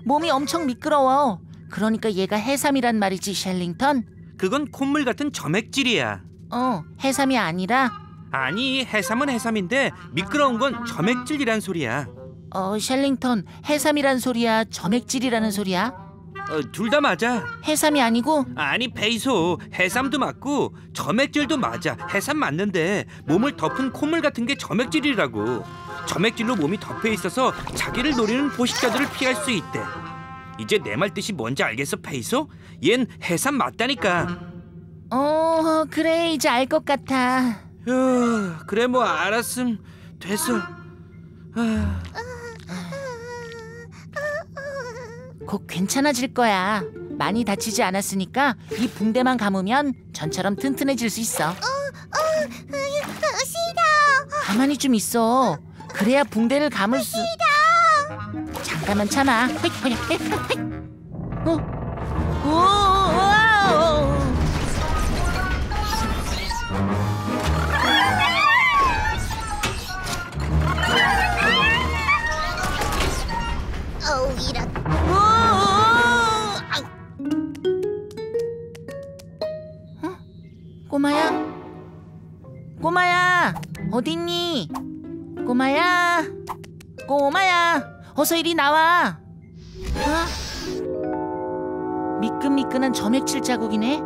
몸이 엄청 미끄러워. 그러니까 얘가 해삼이란 말이지, 셸링턴. 그건 콧물 같은 점액질이야. 해삼이 아니라? 아니, 해삼은 해삼인데 미끄러운 건 점액질이란 소리야. 셸링턴, 해삼이란 소리야, 점액질이라는 소리야? 둘 다 맞아. 해삼이 아니고? 아니, 페이소, 해삼도 맞고 점액질도 맞아. 해삼 맞는데 몸을 덮은 콧물 같은 게 점액질이라고. 점액질로 몸이 덮여 있어서 자기를 노리는 포식자들을 피할 수 있대. 이제 내 말 뜻이 뭔지 알겠어, 페이소? 얜 해삼 맞다니까. 그래, 이제 알 것 같아. 그래, 뭐 알았음 됐어. 곧 괜찮아질 거야. 많이 다치지 않았으니까 이 붕대만 감으면 전처럼 튼튼해질 수 있어. 싫어. 가만히 좀 있어. 그래야 붕대를 감을 수. 잠깐만 참아. 이런. 꼬마야, 어딨니? 꼬마야, 어서 이리 나와. 미끈미끈한 점액질 자국이네.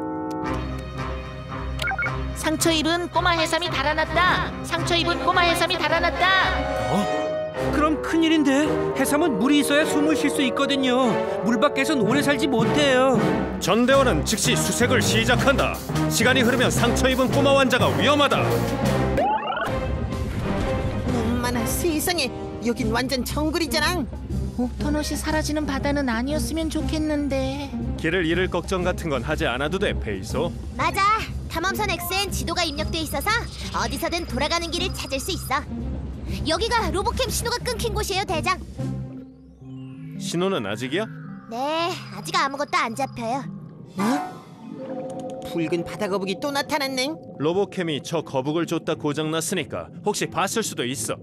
상처 입은 꼬마 해삼이 달아났다. 그럼 큰일인데. 해삼은 물이 있어야 숨을 쉴 수 있거든요. 물 밖에선 오래 살지 못해요. 전대원은 즉시 수색을 시작한다. 시간이 흐르면 상처 입은 꼬마 환자가 위험하다. 엄마나 세상에, 여긴 완전 정글이잖아. 옥토넛이 사라지는 바다는 아니었으면 좋겠는데. 길을 잃을 걱정 같은 건 하지 않아도 돼, 페이소. 맞아. 탐험선 X엔 지도가 입력돼 있어서 어디서든 돌아가는 길을 찾을 수 있어. 여기가 로보캠 신호가 끊긴 곳이에요, 대장. 신호는 아직이야? 네, 아직 아무것도 안 잡혀요. 붉은 바다 거북이 또 나타났네. 로보캠이 저 거북을 쫓다 고장났으니까 혹시 봤을 수도 있어.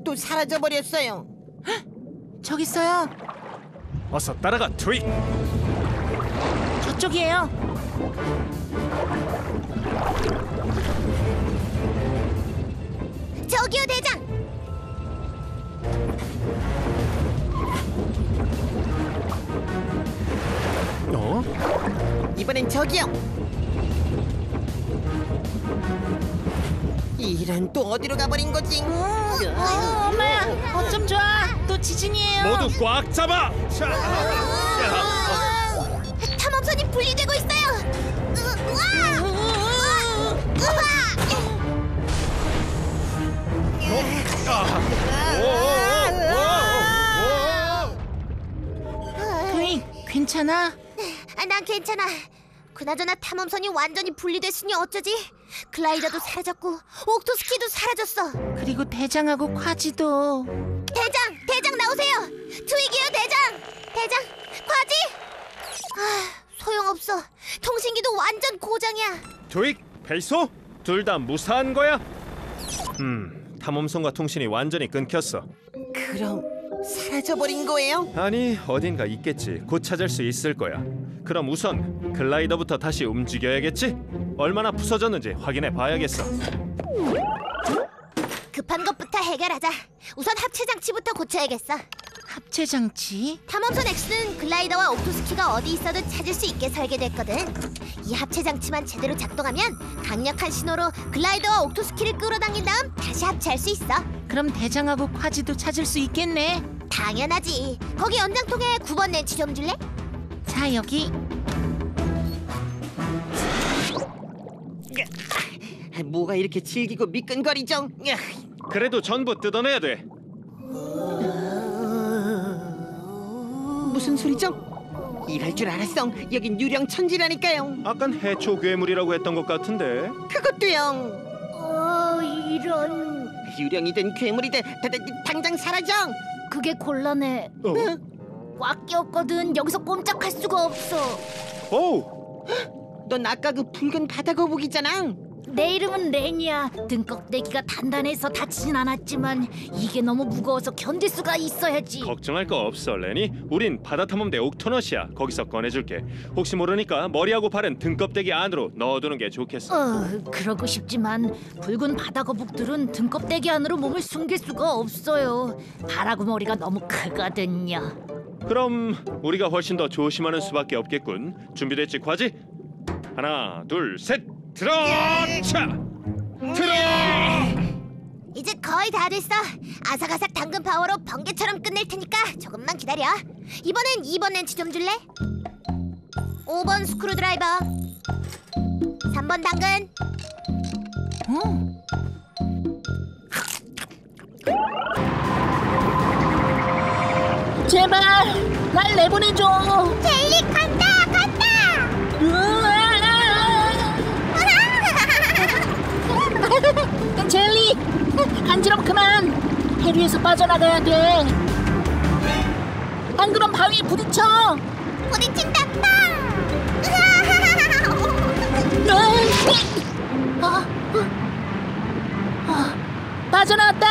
또 사라져버렸어요. 저기 있어요. 어서 따라가, 트윅. 저쪽이에요. 저기요, 대장. 이번엔 저기요. 이런, 또 어디로 가버린 거지? 엄마야, 어쩜 좋아. 또 지진이에요. 모두 꽉 잡아. 탐험선이 분리되고 있어요. 괜찮아? 난 괜찮아. 그나저나 탐험선이 완전히 분리됐으니 어쩌지? 글라이더도 사라졌고 옥토스키도 사라졌어. 그리고 대장하고 콰지도. 대장 나오세요. 트윅이요 대장. 과지? 소용없어. 통신기도 완전 고장이야. 트윅, 페이소? 둘 다 무사한 거야? 탐험선과 통신이 완전히 끊겼어. 그럼 사라져버린 거예요? 아니, 어딘가 있겠지. 곧 찾을 수 있을 거야. 그럼 우선 글라이더부터 다시 움직여야겠지? 얼마나 부서졌는지 확인해 봐야겠어. 급한 것부터 해결하자. 우선 합체 장치부터 고쳐야겠어. 합체 장치? 탐험선 X는 글라이더와 옥토스키가 어디 있어도 찾을 수 있게 설계됐거든. 이 합체 장치만 제대로 작동하면 강력한 신호로 글라이더와 옥토스키를 끌어당긴 다음 다시 합체할 수 있어. 그럼 대장하고 콰지도 찾을 수 있겠네. 당연하지. 거기 연장통에 9번 렌치 좀 줄래? 자, 여기. 뭐가 이렇게 질기고 미끈거리죠? 그래도 전부 뜯어내야 돼. 무슨 소리죠? 이럴 줄 알았어. 여긴 유령 천지라니까요. 아깐 해초 괴물이라고 했던 것 같은데. 그것도요. 이런. 유령이든 괴물이든 당장 사라져. 그게 곤란해. 꽉 꼈거든. 여기서 꼼짝할 수가 없어. 오! 넌 아까 그 붉은 바다 거북이잖아. 내 이름은 렌이야. 등껍데기가 단단해서 다치진 않았지만 이게 너무 무거워서 견딜 수가 있어야지. 걱정할 거 없어, 레니. 우린 바다 탐험대 옥토넛이야. 거기서 꺼내줄게. 혹시 모르니까 머리하고 발은 등껍데기 안으로 넣어두는 게 좋겠어. 그러고 싶지만 붉은 바다거북들은 등껍데기 안으로 몸을 숨길 수가 없어요. 발하고 머리가 너무 크거든요. 그럼 우리가 훨씬 더 조심하는 수밖에 없겠군. 준비됐지, 과지? 하나, 둘, 셋! 들어차! 들어! 이제 거의 다 됐어. 아삭아삭 당근 파워로 번개처럼 끝낼 테니까 조금만 기다려. 이번엔 2번 렌치 좀 줄래? 5번 스크루 드라이버, 3번 당근. 제발 날 내보내줘. 젤리 간다. 젤리 간지럼 그만. 해류에서 빠져나가야 돼. 안 그럼 바위에 부딪혀. 부딪힌다. 빠져나왔다.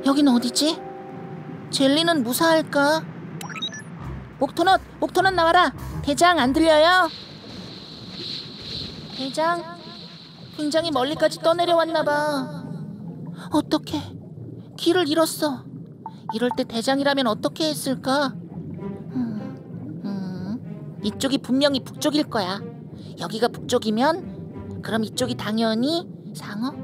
여긴 어디지? 젤리는 무사할까? 옥토넛 나와라. 대장 안 들려요? 대장 굉장히 멀리까지 떠내려왔나봐. 어떡해, 길을 잃었어. 이럴 때 대장이라면 어떻게 했을까? 이쪽이 분명히 북쪽일 거야. 여기가 북쪽이면 그럼 이쪽이 당연히 상어?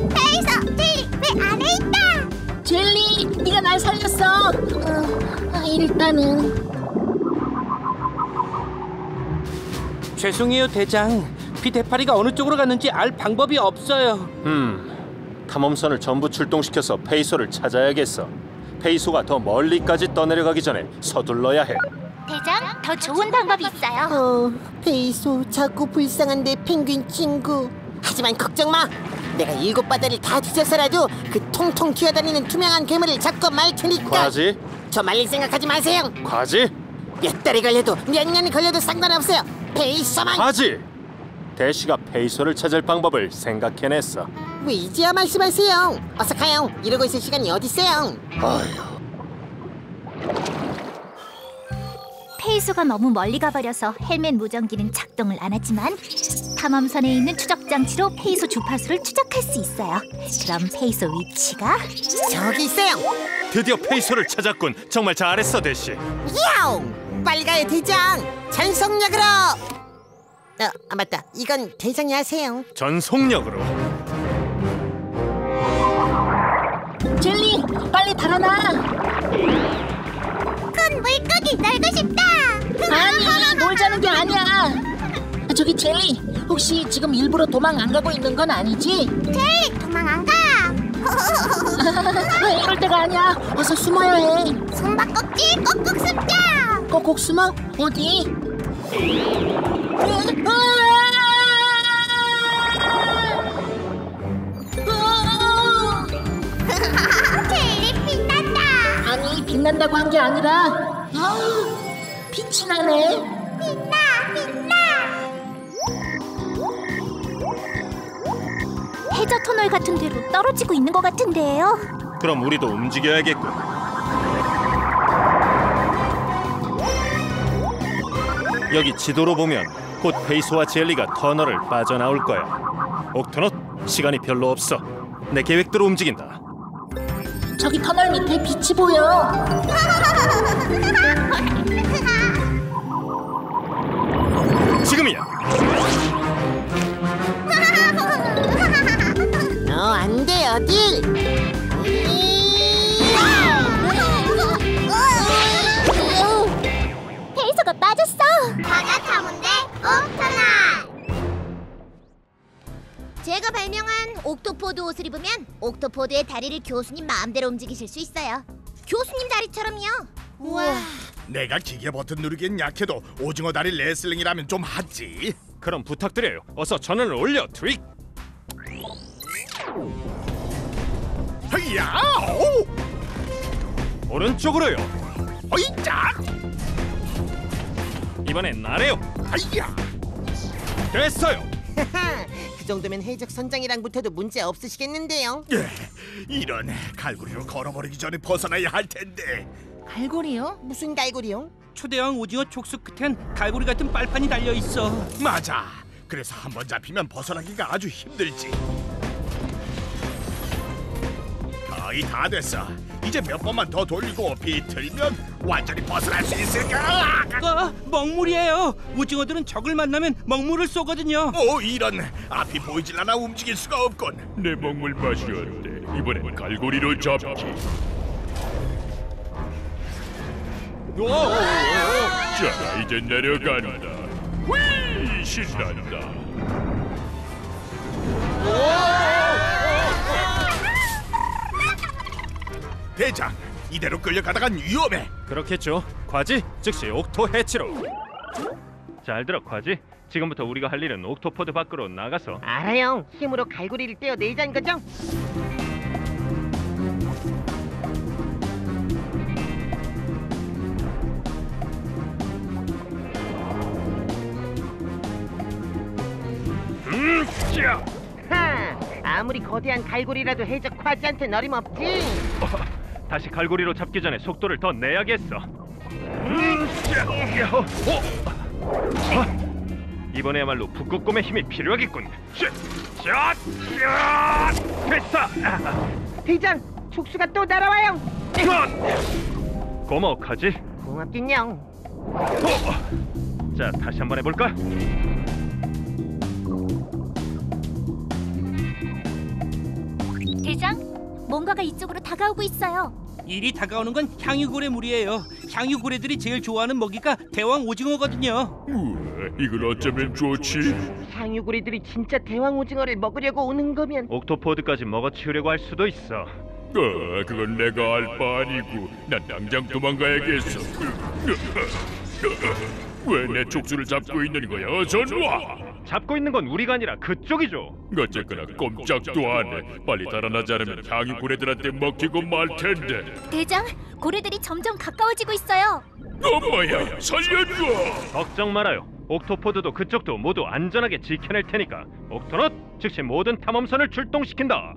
페이서, 젤리 내 안에 있다. 젤리, 네가 날 살렸어. 일단은 죄송해요, 대장. 비대파리가 어느 쪽으로 갔는지 알 방법이 없어요. 탐험선을 전부 출동시켜서 페이소를 찾아야겠어. 페이소가 더 멀리까지 떠내려가기 전에 서둘러야 해. 대장, 더 좋은 방법이 있어요. 페이소 자꾸 불쌍한데 펭귄 친구. 하지만 걱정 마. 내가 7바다를 다 뒤져서라도 그 통통 튀어다니는 투명한 괴물을 잡고 말 테니까. 과지? 저 말릴 생각하지 마세요. 과지? 몇 달이 걸려도 몇 년이 걸려도 상관없어요. 페이소만. 과지! 대시가 페이소를 찾을 방법을 생각해냈어. 왜 이제야 말씀하세요? 어서 가요. 이러고 있을 시간이 어딨어요. 아휴. 페이소가 너무 멀리 가버려서 헬멧 무전기는 작동을 안 하지만 탐험선에 있는 추적 장치로 페이소 주파수를 추적할 수 있어요. 그럼 페이소 위치가 저기 있어요. 드디어 페이소를 찾았군. 정말 잘했어, 대시. 야옹! 빨리 가요, 대장. 전속력으로. 맞다. 이건 대장이 하세요. 전속력으로. 젤리, 빨리 달아나. 큰 물고기 놀고 싶다. 아니, 놀자는 게 아니야. 저기 젤리, 혹시 지금 일부러 도망 안 가고 있는 건 아니지? 젤리 도망 안 가. 이럴 때가 아니야. 어서 숨어야 해. 숨바꼭질 꼭꼭 숨자. 꼭꼭 숨어? 어디? 젤리 빛난다. 아니, 빛난다고 한 게 아니라 빛이 나네. 빛나. 해저 터널 같은 데로 떨어지고 있는 것 같은데요. 그럼 우리도 움직여야겠군. 여기 지도로 보면 곧 페이소와 젤리가 터널을 빠져나올 거야. 옥토넛, 시간이 별로 없어. 내 계획대로 움직인다. 저기 터널 밑에 빛이 보여. 지금이야. 안 돼, 어딜? 페이소가 빠졌어. 과자 타문대 옥토넛. 제가 발명한 옥토포드 옷을 입으면 옥토포드의 다리를 교수님 마음대로 움직이실 수 있어요. 교수님 다리처럼요. 우와. 내가 기계 버튼 누르기엔 약해도 오징어 다리 레슬링이라면 좀 하지. 그럼 부탁드려요. 어서 전원을 올려, 트윅. 허이야! 오! 오른쪽으로요. 허이자! 이번엔 아래요. 하이야! 됐어요. 그 정도면 해적 선장이랑 붙어도 문제 없으시겠는데요. 이런 갈고리로 걸어버리기 전에 벗어나야 할 텐데. 갈고리요? 무슨 갈고리요? 초대왕 오징어 촉수 끝엔 갈고리 같은 빨판이 달려 있어. 맞아. 그래서 한번 잡히면 벗어나기가 아주 힘들지. 거의 다 됐어. 이제 몇 번만 더 돌리고 비틀면 완전히 벗어날 수 있을까? 먹물이에요. 오징어들은 적을 만나면 먹물을 쏘거든요. 오, 이런. 앞이 보이질 않아 움직일 수가 없군. 내 먹물 맛이 어때? 이번엔 갈고리로 잡지. 자, 이제 내려간다. 휘, 신난다. 대장, 이대로 끌려가다간 위험해. 그렇겠죠. 과지, 즉시 옥토 해치로. 잘 들어, 과지. 지금부터 우리가 할 일은 옥토포드 밖으로 나가서. 알아요. 힘으로 갈고리를 떼어내자는 거죠? 자. 하! 아무리 거대한 갈고리라도 해적 과지한테 어림없지. 다시 갈고리로 잡기 전에 속도를 더 내야겠어. 이번에야말로 북극곰의 힘이 필요하겠군. 됐다. 대장, 촉수가 또 날아와요. 고마워, 카지. 고맙긴요. 자, 다시 한번 해볼까? 대장, 뭔가가 이쪽으로 다가오고 있어요. 일이 다가오는 건 향유고래 물이에요. 향유고래들이 제일 좋아하는 먹이가 대왕 오징어거든요. 우와, 이걸 어쩌면 좋지? 향유고리들이 진짜 대왕 오징어를 먹으려고 오는 거면 옥토포드까지 먹어치우려고 할 수도 있어. 그건 내가 알 바 아니고 난 당장 도망가야겠어. 왜 내 촉수를 잡고 있는 거야? 어서 놔! 잡고 있는 건 우리가 아니라 그쪽이죠. 어쨌거나 꼼짝도 안 해. 빨리 달아나지 않으면 향이 고래들한테 먹히고 말 텐데. 대장, 고래들이 점점 가까워지고 있어요. 엄마야, 살려줘! 걱정 말아요. 옥토포드도 그쪽도 모두 안전하게 지켜낼 테니까. 옥토넛, 즉시 모든 탐험선을 출동시킨다.